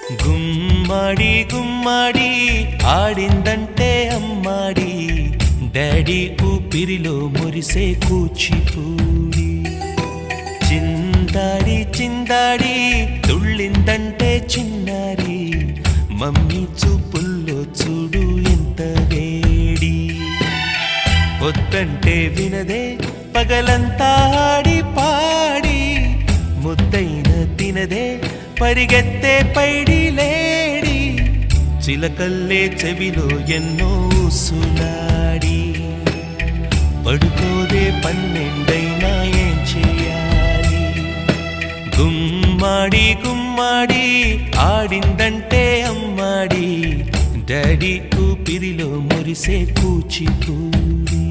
గుమ్మడి గుమ్మడి ఆడిందంటే అమ్మాడి, daddy ఊపిరిలో మురిసే కూచిపూడి. చిందాడి చిందాడి తుళ్ళిందంటే చిన్నారి, మమ్మీ చూపుల్లో చూడు ఎంత వేడి. వద్దంటే వినదే పగలంతా ఆడి పాడి, ముద్దైన తినదే పరిగెత్తే పైడి లేడి. చిలకల్లే చెవిలో ఎన్నో సునాడి, పడుకోదే పన్నెండైనా ఏం చేయాలి. గుమ్మాడి గుమ్మాడి ఆడిందంటే అమ్మాడి, డాడీ ఊపిరిలో మురిసే కూచిపూడి.